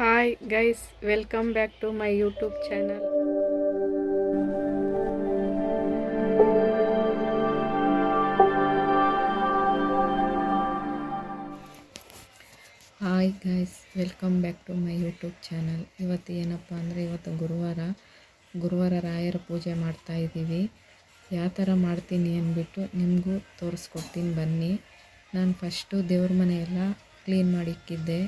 Hi guys, welcome back to my YouTube channel. Hi guys, welcome back to my YouTube channel. ಇವತ್ತು ಏನಪ್ಪ ಅಂದರೆ ಇವತ್ತು ಗುರುವಾರ ರಾಯರ ಪೂಜೆ ಮಾಡ್ತಾಯಿದ್ದೀವಿ. ಯಾವ ಥರ ಮಾಡ್ತೀನಿ ಅಂದ್ಬಿಟ್ಟು ನಿಮಗೂ ತೋರಿಸ್ಕೊಡ್ತೀನಿ ಬನ್ನಿ. ನಾನು ಫಸ್ಟು ದೇವ್ರ ಮನೆಯೆಲ್ಲ ಕ್ಲೀನ್ ಮಾಡಿ ಇಕ್ಕಿದ್ದೆ.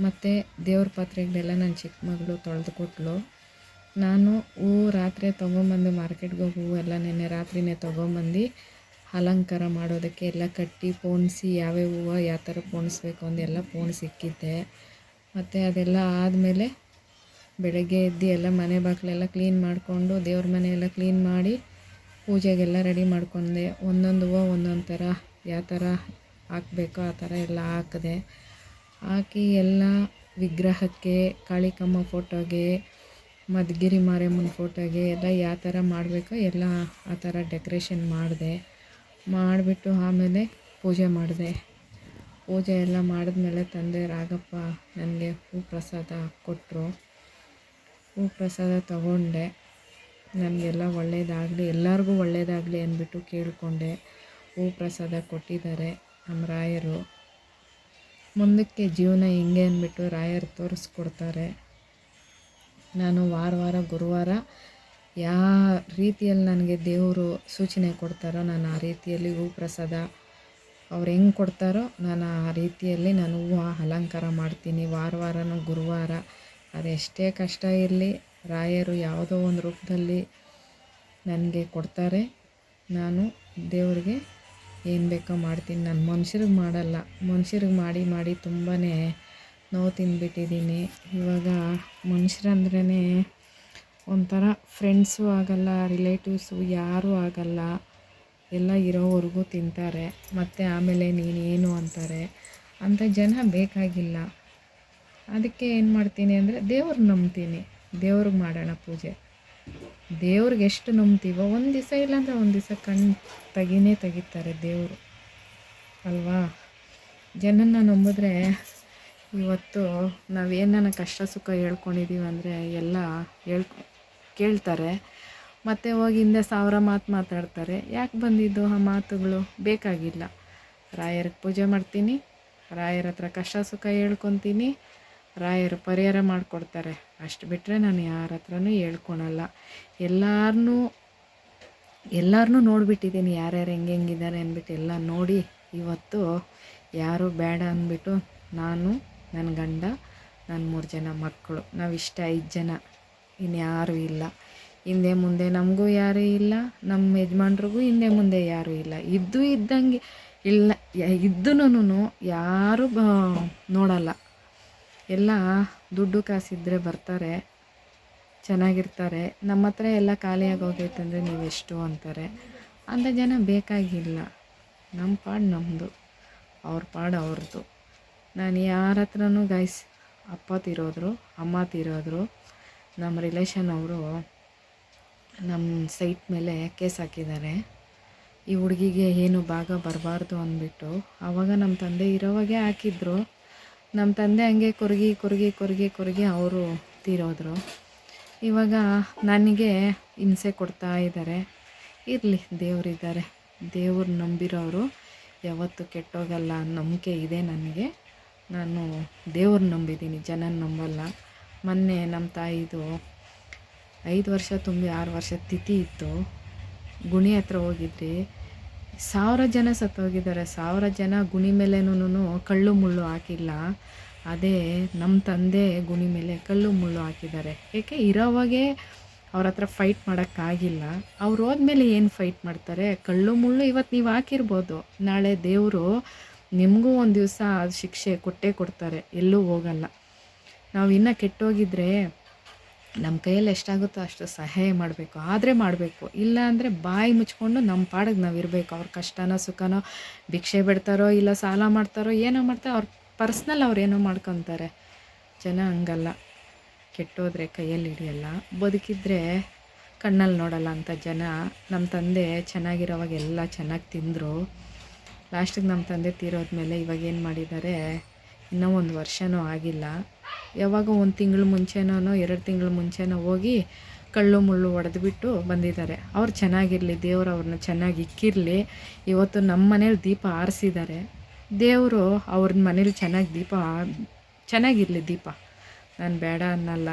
ಮತ್ತು ದೇವ್ರ ಪಾತ್ರೆಗಳೆಲ್ಲ ನನ್ನ ಚಿಕ್ಕ ಮಗಳು ತೊಳೆದು ಕೊಟ್ಟಳು. ನಾನು ಹೂವು ರಾತ್ರಿ ತೊಗೊಂಬಂದು ಮಾರ್ಕೆಟ್ಗೆ ಹೋಗಿ ಹೂವೆಲ್ಲ ನೆನ್ನೆ ರಾತ್ರಿನೇ ತೊಗೊಂಬಂದು ಅಲಂಕಾರ ಮಾಡೋದಕ್ಕೆ ಎಲ್ಲ ಕಟ್ಟಿ ಪೋಣಿಸಿ ಯಾವ್ಯಾವ ಹೂವು ಯಾವ ಥರ ಪೋಣಿಸ್ಬೇಕು ಅಂದೆಲ್ಲ ಪೋಣಿಸಿಕ್ಕಿದ್ದೆ. ಮತ್ತು ಅದೆಲ್ಲ ಆದಮೇಲೆ ಬೆಳಗ್ಗೆ ಎದ್ದು ಎಲ್ಲ ಮನೆ ಬಾಗಿಲೆಲ್ಲ ಕ್ಲೀನ್ ಮಾಡಿಕೊಂಡು ದೇವ್ರ ಮನೆಯೆಲ್ಲ ಕ್ಲೀನ್ ಮಾಡಿ ಪೂಜೆಗೆಲ್ಲ ರೆಡಿ ಮಾಡ್ಕೊಂಡೆ. ಒಂದೊಂದು ಹೂವು ಒಂದೊಂದು ಥರ ಯಾವ ಥರ ಹಾಕಬೇಕೋ ಆ ಥರ ಎಲ್ಲ ಹಾಕಿದೆ. ಹಾಕಿ ಎಲ್ಲ ವಿಗ್ರಹಕ್ಕೆ, ಕಾಳಿಕಮ್ಮ ಫೋಟೋಗೆ, ಮಧುಗಿರಿ ಮಾರಿಯಮ್ಮನ ಫೋಟೋಗೆ ಎಲ್ಲ ಯಾವ ಥರ ಮಾಡಬೇಕೋ ಎಲ್ಲ ಆ ಥರ ಡೆಕೋರೇಷನ್ ಮಾಡಿಬಿಟ್ಟು ಆಮೇಲೆ ಪೂಜೆ ಮಾಡಿದೆ. ಪೂಜೆ ಎಲ್ಲ ಮಾಡಿದ್ಮೇಲೆ ತಂದೆ ರಾಘಪ್ಪ ನನಗೆ ಹೂ ಪ್ರಸಾದ ಕೊಟ್ಟರು. ಹೂ ಪ್ರಸಾದ ತಗೊಂಡೆ. ನನಗೆಲ್ಲ ಒಳ್ಳೆಯದಾಗಲಿ, ಎಲ್ಲರಿಗೂ ಒಳ್ಳೆಯದಾಗಲಿ ಅಂದ್ಬಿಟ್ಟು ಕೇಳಿಕೊಂಡೆ. ಹೂ ಪ್ರಸಾದ ಕೊಟ್ಟಿದ್ದಾರೆ ನಮ್ಮ ರಾಯರು. ಮುಂದಕ್ಕೆ ಜೀವನ ಹಿಂಗೆ ಅಂದ್ಬಿಟ್ಟು ರಾಯರು ತೋರಿಸ್ಕೊಡ್ತಾರೆ. ನಾನು ವಾರ ಗುರುವಾರ ಯಾವ ರೀತಿಯಲ್ಲಿ ನನಗೆ ದೇವರು ಸೂಚನೆ ಕೊಡ್ತಾರೋ ನಾನು ಆ ರೀತಿಯಲ್ಲಿ ಹೂ ಪ್ರಸಾದ ಅವ್ರು ಹೆಂಗೆ ಕೊಡ್ತಾರೋ ನಾನು ಆ ರೀತಿಯಲ್ಲಿ ನಾನು ಹೂವು ಅಲಂಕಾರ ಮಾಡ್ತೀನಿ. ವಾರನೂ ಗುರುವಾರ ಅದೆಷ್ಟೇ ಕಷ್ಟ ಇರಲಿ ರಾಯರು ಯಾವುದೋ ಒಂದು ರೂಪದಲ್ಲಿ ನನಗೆ ಕೊಡ್ತಾರೆ. ನಾನು ದೇವ್ರಿಗೆ ಏನು ಬೇಕೋ ಮಾಡ್ತೀನಿ. ನಾನು ಮನುಷ್ಯರಿಗೆ ಮಾಡಲ್ಲ. ಮನುಷ್ಯರಿಗೆ ಮಾಡಿ ತುಂಬಾ ನೋವು ತಿಂದ್ಬಿಟ್ಟಿದ್ದೀನಿ. ಇವಾಗ ಮನುಷ್ಯರಂದ್ರೇ ಒಂಥರ ಫ್ರೆಂಡ್ಸು ಆಗಲ್ಲ, ರಿಲೇಟಿವ್ಸು ಯಾರೂ ಆಗಲ್ಲ. ಎಲ್ಲ ಇರೋವರೆಗೂ ತಿಂತಾರೆ, ಮತ್ತು ಆಮೇಲೆ ನೀನೇನು ಅಂತಾರೆ. ಅಂಥ ಜನ ಬೇಕಾಗಿಲ್ಲ. ಅದಕ್ಕೆ ಏನು ಮಾಡ್ತೀನಿ ಅಂದರೆ ದೇವ್ರಿಗೆ ನಂಬ್ತೀನಿ. ದೇವ್ರಿಗೆ ಮಾಡೋಣ ಪೂಜೆ. ದೇವ್ರಿಗೆ ಎಷ್ಟು ನಂಬ್ತೀವೋ ಒಂದು ದಿವಸ ಇಲ್ಲಾಂದರೆ ಒಂದು ದಿವಸ ತೆಗಿತಾರೆ ದೇವರು ಅಲ್ವಾ. ಜನನ್ನ ನಂಬಿದ್ರೆ ಇವತ್ತು ನಾವೇನ ಕಷ್ಟ ಸುಖ ಹೇಳ್ಕೊಂಡಿದ್ದೀವಿ ಅಂದರೆ ಎಲ್ಲ ಕೇಳ್ತಾರೆ. ಮತ್ತು ಹೋಗಿ ಹಿಂದೆ 1000 ಮಾತು ಮಾತಾಡ್ತಾರೆ. ಯಾಕೆ ಬಂದಿದ್ದು ಆ ಮಾತುಗಳು? ಬೇಕಾಗಿಲ್ಲ. ರಾಯರಿಗೆ ಪೂಜೆ ಮಾಡ್ತೀನಿ, ರಾಯರ ಹತ್ರ ಕಷ್ಟ ಸುಖ ಹೇಳ್ಕೊತೀನಿ, ರಾಯರು ಪರಿಹಾರ ಮಾಡಿಕೊಡ್ತಾರೆ. ಅಷ್ಟು ಬಿಟ್ಟರೆ ನಾನು ಯಾರ ಹತ್ರನೂ ಹೇಳ್ಕೊಳಲ್ಲ. ಎಲ್ಲರನ್ನೂ ನೋಡಿಬಿಟ್ಟಿದ್ದೀನಿ, ಯಾರ್ಯಾರು ಹೆಂಗಿದ್ದಾರೆ ಅಂದ್ಬಿಟ್ಟು ಎಲ್ಲ ನೋಡಿ ಇವತ್ತು ಯಾರೂ ಬೇಡ ಅಂದ್ಬಿಟ್ಟು ನಾನು, ನನ್ನ ಗಂಡ, ನನ್ನ 3 ಜನ ಮಕ್ಕಳು, ನಾವಿಷ್ಟ 5 ಜನ, ಇನ್ಯಾರೂ ಇಲ್ಲ. ಹಿಂದೆ ಮುಂದೆ ನಮಗೂ ಯಾರೂ ಇಲ್ಲ, ನಮ್ಮ ಯಜಮಾನ್ರಿಗೂ ಹಿಂದೆ ಮುಂದೆ ಯಾರೂ ಇಲ್ಲ. ಇದ್ದಂಗೆ ಇಲ್ಲ, ಇದ್ದೂ ಯಾರೂ ನೋಡಲ್ಲ. ಎಲ್ಲ ದುಡ್ಡು ಕಾಸಿದ್ರೆ ಬರ್ತಾರೆ, ಚೆನ್ನಾಗಿರ್ತಾರೆ. ನಮ್ಮ ಹತ್ರ ಎಲ್ಲ ಖಾಲಿಯಾಗಿ ಹೋಗೈತಂದರೆ ನೀವೆಷ್ಟು ಅಂತಾರೆ. ಅಂಥ ಜನ ಬೇಕಾಗಿಲ್ಲ. ನಮ್ಮ ಪಾಡು ನಮ್ಮದು, ಅವ್ರ ಪಾಡು ಅವ್ರದ್ದು. ನಾನು ಯಾರ ಹತ್ರನೂ ಗೈಸ್, ಅಪ್ಪ ತೀರೋದ್ರು, ಅಮ್ಮ ತೀರೋದ್ರು. ನಮ್ಮ ರಿಲೇಷನ್ ಅವರು ನಮ್ಮ ಸೈಟ್ ಮೇಲೆ ಕೇಸ್ ಹಾಕಿದ್ದಾರೆ. ಈ ಹುಡುಗಿಗೆ ಏನು ಭಾಗ ಬರಬಾರ್ದು ಅಂದ್ಬಿಟ್ಟು. ಆವಾಗ ನಮ್ಮ ತಂದೆ ಇರೋವಾಗೆ ಹಾಕಿದ್ರು. ನಮ್ಮ ತಂದೆ ಹಂಗೆ ಕೊರಗಿ ಅವರು ತೀರೋದ್ರು. ಇವಾಗ ನನಗೆ ಹಿಂಸೆ ಕೊಡ್ತಾ ಇದ್ದಾರೆ. ಇರಲಿ, ದೇವರಿದ್ದಾರೆ. ದೇವ್ರು ನಂಬಿರೋರು ಯಾವತ್ತೂ ಕೆಟ್ಟೋಗಲ್ಲ ನಂಬಿಕೆ ಇದೆ ನನಗೆ. ನಾನು ದೇವ್ರು ನಂಬಿದ್ದೀನಿ, ಜನನ ನಂಬಲ್ಲ. ಮೊನ್ನೆ ನಮ್ಮ ತಾಯಿದು 5 ವರ್ಷ ತುಂಬಿ 6 ವರ್ಷ ತಿಥಿ ಇತ್ತು. ಗುಣಿ ಹತ್ರ ಹೋಗಿದ್ರಿ. 1000 ಜನ ಸತ್ತೋಗಿದ್ದಾರೆ. 1000 ಜನ ಗುಣಿ ಮೇಲೇನೂ ಕಳ್ಳು ಮುಳ್ಳು ಹಾಕಿಲ್ಲ. ಅದೇ ನಮ್ಮ ತಂದೆ ಗುಣಿ ಮೇಲೆ ಕಲ್ಲು ಮುಳ್ಳು ಹಾಕಿದ್ದಾರೆ. ಏಕೆ? ಇರೋವಾಗೆ ಅವ್ರ ಹತ್ರ ಫೈಟ್ ಮಾಡೋಕ್ಕಾಗಿಲ್ಲ. ಅವ್ರು ಹೋದ್ಮೇಲೆ ಏನು ಫೈಟ್ ಮಾಡ್ತಾರೆ? ಕಳ್ಳು ಮುಳ್ಳು ಇವತ್ತು ನೀವು ಹಾಕಿರ್ಬೋದು, ನಾಳೆ ದೇವರು ನಿಮಗೂ ಒಂದು ದಿವಸ ಅದು ಶಿಕ್ಷೆ ಕೊಡ್ತಾರೆ. ಎಲ್ಲೂ ಹೋಗಲ್ಲ. ನಾವು ಇನ್ನೂ ಕೆಟ್ಟೋಗಿದ್ರೆ ನಮ್ಮ ಕೈಯಲ್ಲಿ ಎಷ್ಟಾಗುತ್ತೋ ಅಷ್ಟು ಸಹಾಯ ಮಾಡಬೇಕು. ಆದರೆ ಮಾಡಬೇಕು. ಇಲ್ಲ ಅಂದರೆ ಬಾಯಿ ಮುಚ್ಕೊಂಡು ನಮ್ಮ ಪಾಡಿಗೆ ನಾವು ಇರಬೇಕು. ಅವ್ರ ಕಷ್ಟನೋ ಸುಖನೋ ಭಿಕ್ಷೆ ಬಿಡ್ತಾರೋ ಇಲ್ಲ ಸಾಲ ಮಾಡ್ತಾರೋ ಏನೋ ಮಾಡ್ತಾರೋ, ಅವ್ರ ಪರ್ಸ್ನಲ್ ಅವ್ರೇನೋ ಮಾಡ್ಕೊತಾರೆ. ಜನ ಹಂಗಲ್ಲ. ಕೆಟ್ಟೋದ್ರೆ ಕೈಯಲ್ಲಿ ಹಿಡಿಯಲ್ಲ, ಬದುಕಿದ್ರೆ ಕಣ್ಣಲ್ಲಿ ನೋಡಲ್ಲ ಅಂತ ಜನ. ನಮ್ಮ ತಂದೆ ಚೆನ್ನಾಗಿರೋವಾಗ ಎಲ್ಲ ಚೆನ್ನಾಗಿ ತಿಂದರು. ಲಾಸ್ಟಿಗೆ ನಮ್ಮ ತಂದೆ ತೀರೋದ್ಮೇಲೆ ಇವಾಗ ಏನು ಮಾಡಿದ್ದಾರೆ, ಇನ್ನೂ 1 ವರ್ಷವೂ ಆಗಿಲ್ಲ, ಯಾವಾಗ 1 ತಿಂಗಳು ಮುಂಚೆನೋ 2 ತಿಂಗಳು ಮುಂಚೆನೋ ಹೋಗಿ ಕಳ್ಳು ಮುಳ್ಳು ಹೊಡೆದ್ಬಿಟ್ಟು ಬಂದಿದ್ದಾರೆ. ಅವ್ರು ಚೆನ್ನಾಗಿರಲಿ, ದೇವರು ಅವ್ರನ್ನ ಚೆನ್ನಾಗಿ ಇಕ್ಕಿರಲಿ. ಇವತ್ತು ನಮ್ಮ ಮನೇಲಿ ದೀಪ ಆರಿಸಿದ್ದಾರೆ. ದೇವರು ಅವ್ರ ಮನೇಲಿ ಚೆನ್ನಾಗಿರಲಿ ದೀಪ. ನಾನು ಬೇಡ ಅನ್ನಲ್ಲ.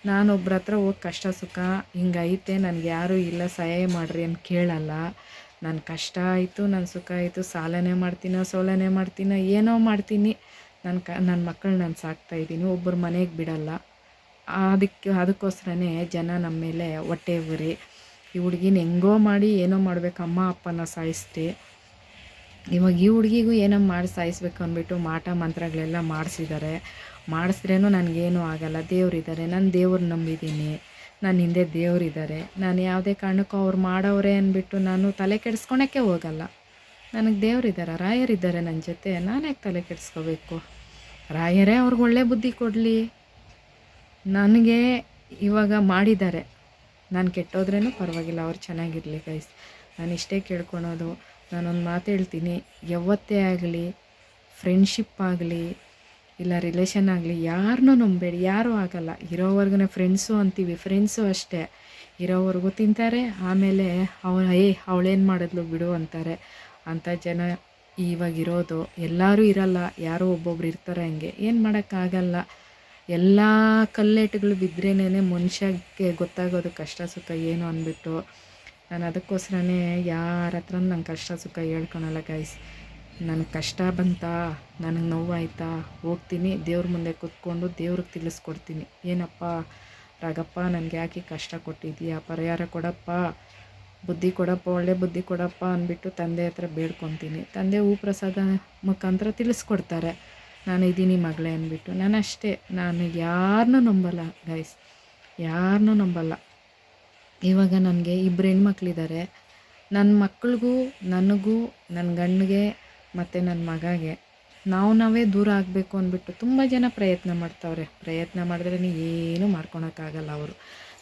ನಾನೊಬ್ರ ಹತ್ರ ಹೋಗಿ ಕಷ್ಟ ಸುಖ ಹಿಂಗೈತೆ, ನನಗೆ ಯಾರೂ ಇಲ್ಲ ಸಹಾಯ ಮಾಡಿರಿ ಅಂತ ಕೇಳಲ್ಲ. ನನ್ನ ಕಷ್ಟ ಆಯಿತು, ನನ್ನ ಸುಖ ಆಯಿತು, ಸಾಲನೇ ಮಾಡ್ತೀನೋ ಸೋಲನೇ ಮಾಡ್ತೀನೋ ಏನೋ ಮಾಡ್ತೀನಿ. ನನ್ನ ಮಕ್ಕಳು ನಾನು ಸಾಕ್ತಾಯಿದ್ದೀನಿ, ಒಬ್ಬರು ಮನೆಗೆ ಬಿಡಲ್ಲ. ಅದಕ್ಕೋಸ್ಕರನೇ ಜನ ನಮ್ಮ ಮೇಲೆ ಹೊಟ್ಟೆ ಉರಿ. ಈ ಹುಡುಗಿನ ಹೆಂಗೋ ಮಾಡಿ ಏನೋ ಮಾಡಬೇಕು, ಅಮ್ಮ ಅಪ್ಪನ ಸಾಯಿಸ್ತೆ. ಇವಾಗ ಈ ಹುಡುಗಿಗೂ ಏನೋ ಮಾಡಿ ಸಾಯಿಸ್ಬೇಕು ಅಂದ್ಬಿಟ್ಟು ಮಾಟ ಮಂತ್ರಗಳೆಲ್ಲ ಮಾಡಿಸಿದ್ರೇನು ನನಗೇನೂ ಆಗಲ್ಲ. ದೇವರಿದ್ದಾರೆ, ನಾನು ದೇವ್ರು ನಂಬಿದ್ದೀನಿ, ನನ್ನ ಹಿಂದೆ ದೇವರಿದ್ದಾರೆ. ನಾನು ಯಾವುದೇ ಕಾರಣಕ್ಕೂ ಅವ್ರು ಮಾಡೋರೆ ಅಂದ್ಬಿಟ್ಟು ನಾನು ತಲೆ ಕೆಡಿಸ್ಕೊಳಕ್ಕೆ ಹೋಗಲ್ಲ. ನನಗೆ ದೇವರಿದ್ದಾರೆ, ರಾಯರಿದ್ದಾರೆ ನನ್ನ ಜೊತೆ. ನಾನು ಯಾಕೆ ತಲೆ ಕೆಡಿಸ್ಕೋಬೇಕು? ರಾಯರೇ ಅವ್ರಿಗೆ ಒಳ್ಳೆ ಬುದ್ಧಿ ಕೊಡಲಿ. ನನಗೆ ಇವಾಗ ಮಾಡಿದ್ದಾರೆ, ನಾನು ಕೆಟ್ಟೋದ್ರೇನೂ ಪರವಾಗಿಲ್ಲ, ಅವ್ರು ಚೆನ್ನಾಗಿರಲಿ ಗೈಸ್. ನಾನು ಇಷ್ಟೇ ಕೇಳ್ಕೊಳೋದು. ನಾನೊಂದು ಮಾತು ಹೇಳ್ತೀನಿ, ಯಾವತ್ತೇ ಆಗಲಿ ಫ್ರೆಂಡ್ಶಿಪ್ ಆಗಲಿ ಇಲ್ಲ ರಿಲೇಷನ್ ಆಗಲಿ ಯಾರನ್ನೂ ನಂಬೇಡಿ, ಯಾರೂ ಆಗಲ್ಲ. ಇರೋವರೆಗೂ ಫ್ರೆಂಡ್ಸು ಅಂತೀವಿ, ಫ್ರೆಂಡ್ಸು ಅಷ್ಟೇ. ಇರೋವರೆಗೂ ತಿಂತಾರೆ, ಆಮೇಲೆ ಅವಳೇನು ಮಾಡಿದ್ಲು ಬಿಡು ಅಂತಾರೆ. ಅಂಥ ಜನ ಇವಾಗಿರೋದು. ಎಲ್ಲರೂ ಇರಲ್ಲ, ಯಾರೋ ಒಬ್ಬೊಬ್ರು ಇರ್ತಾರೆ. ಹಂಗೆ ಏನು ಮಾಡೋಕ್ಕಾಗಲ್ಲ. ಎಲ್ಲ ಕಲ್ಲೇಟುಗಳು ಬಿದ್ರೇನೆ ಮನುಷ್ಯಕ್ಕೆ ಗೊತ್ತಾಗೋದು ಕಷ್ಟ ಸುಖ ಏನು ಅಂದ್ಬಿಟ್ಟು. ನಾನು ಅದಕ್ಕೋಸ್ಕರನೇ ಯಾರ ಹತ್ರ ನನ್ನ ಕಷ್ಟ ಸುಖ ಹೇಳ್ಕೊಳಲ್ಲ ಗೈಸ್. ನನಗೆ ಕಷ್ಟ ಬಂತಾ, ನನಗೆ ನೋವಾಯ್ತಾ, ಹೋಗ್ತೀನಿ ದೇವ್ರ ಮುಂದೆ ಕೂತ್ಕೊಂಡು ದೇವ್ರಿಗೆ ತಿಳಿಸ್ಕೊಡ್ತೀನಿ. ಏನಪ್ಪ ರಾಗಪ್ಪ, ನನಗೆ ಯಾಕೆ ಕಷ್ಟ ಕೊಟ್ಟಿದ್ದೀಯಾ, ಪರಿಹಾರ ಕೊಡಪ್ಪ, ಬುದ್ಧಿ ಕೊಡಪ್ಪ, ಒಳ್ಳೆ ಬುದ್ಧಿ ಕೊಡಪ್ಪ ಅಂದ್ಬಿಟ್ಟು ತಂದೆ ಹತ್ರ ಬೇಡ್ಕೊತೀನಿ. ತಂದೆ ಪ್ರಸಾದ ಮುಖಾಂತರ ತಿಳಿಸ್ಕೊಡ್ತಾರೆ, ನಾನು ಇದ್ದೀನಿ ಮಗಳೇ ಅಂದ್ಬಿಟ್ಟು. ನಾನು ಯಾರನ್ನೂ ನಂಬಲ್ಲ ಗೈಸ್, ಯಾರನ್ನೂ ನಂಬಲ್ಲ. ಇವಾಗ ನನಗೆ 2 ಹೆಣ್ಮಕ್ಳಿದ್ದಾರೆ. ನನ್ನ ಮಕ್ಳಿಗೂ ನನಗೂ ನನ್ನ ಗಂಡಿಗೆ ಮತ್ತು ನನ್ನ ಮಗಗೆ ನಾವೇ ದೂರ ಆಗಬೇಕು ಅಂದ್ಬಿಟ್ಟು ತುಂಬ ಜನ ಪ್ರಯತ್ನ ಮಾಡ್ತಾವ್ರೆ. ಪ್ರಯತ್ನ ಮಾಡಿದ್ರೆ ಏನೂ ಮಾಡ್ಕೊಳಕ್ಕಾಗಲ್ಲ. ಅವರು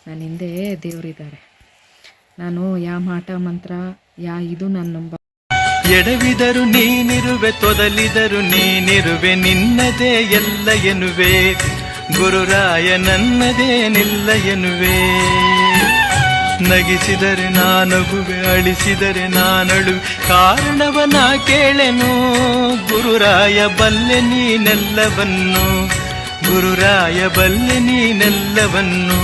ನನ್ನ ಹಿಂದೆ ದೇವರಿದ್ದಾರೆ. ನಾನು ಯಾವ ಮಾಟ ಮಂತ್ರ ಇದು ನಾನು ನಂಬ. ಎಡವಿದರು ನೀನಿರುವೆ, ತೊದಲಿದರು ನೀನಿರುವೆ, ನಿನ್ನದೇ ಎಲ್ಲ ಎನ್ನುವೆ, ಗುರುರಾಯ ನನ್ನದೇ ನಿಲ್ಲ ಎನ್ನುವೆ. ನಗಿಸಿದರೆ ನಾನಗುವೆ, ಅಳಿಸಿದರೆ ನಾನಳುವೆ, ಕಾರಣವ ನಾ ಕೇಳೆನು, ಗುರುರಾಯ ಬಲ್ಲೆ ನೀನೆಲ್ಲವನ್ನು, ಗುರುರಾಯ ಬಲ್ಲೆ ನೀನೆಲ್ಲವನ್ನು.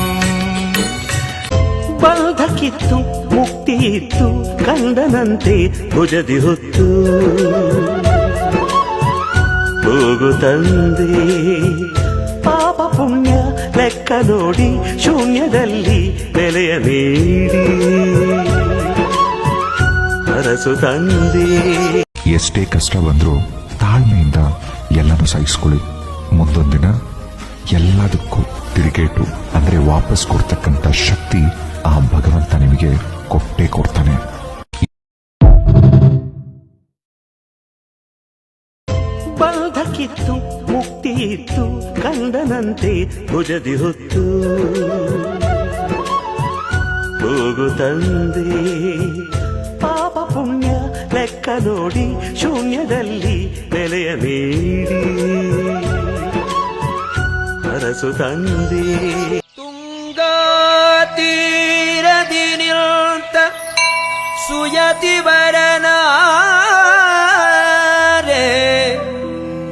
ಬಂಧಕ್ಕಿತ್ತು ಮುಕ್ತಿ ಇತ್ತು, ಕಂದನಂತೆ ಭುಜದಿ ಹೊತ್ತು ಹೋಗು ತಂದೆ. ಪಾಪ ಪುಣ್ಯ ಲೆಕ್ಕ ನೋಡಿ ಶೂನ್ಯದಲ್ಲಿ ನೆಲೆಯ ನೀಡಿ ಅರಸು ತಂದೆ. ಎಷ್ಟೇ ಕಷ್ಟ ಬಂದರೂ ತಾಳ್ಮೆಯಿಂದ ಎಲ್ಲನೂ ಸಹಿಸ್ಕೊಳ್ಳಿ. ಮುಂದೊಂದಿನ ಎಲ್ಲದಕ್ಕೂ ತಿರುಗೇಟು ಅಂದ್ರೆ ವಾಪಸ್ ಕೊಡ್ತಕ್ಕಂಥ ಶಕ್ತಿ ಆ ಭಗವಂತ ನಿಮಗೆ ಕೊಟ್ಟೇ ಕೊಡ್ತಾನೆ. ಬಂಧಕ್ಕಿತ್ತು ಮುಕ್ತಿ ಇತ್ತು, ಕಂದನಂತೆ ಭುಜದಿ ಹೊತ್ತು ಹೋಗು ತಂದೆ. ಪಾಪ ಪುಣ್ಯ ಲೆಕ್ಕ ನೋಡಿ ಶೂನ್ಯದಲ್ಲಿ ನೆಲೆಯ ನೀಡಿ ಅರಸು ತಂದೆ. ತುಂಗಾ ತೀರದಿ ನಿಂತ ಸುಯತಿವರನಾರೆ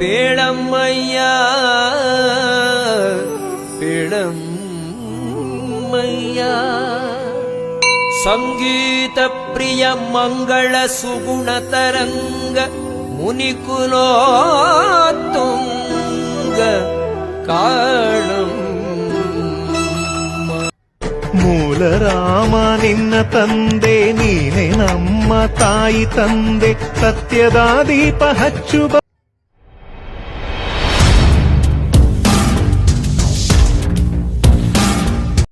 ಬೇಳಮ್ಮಯ್ಯ, ಬೇಳಮ್ಮಯ್ಯ. ಸಂಗೀತ ಪ್ರಿಯ ಮಂಗಳ ಸುಗುಣ ತರಂಗ ಮುನಿಕುಲೋತ್ತುಂಗ ಕಾಳಂ. ಮೂಲ ರಾಮ ನಿನ್ನ ತಂದೆ, ನೀನೆ ನಮ್ಮ ತಾಯಿ ತಂದೆ, ಸತ್ಯದ ದೀಪ ಹಚ್ಚುವ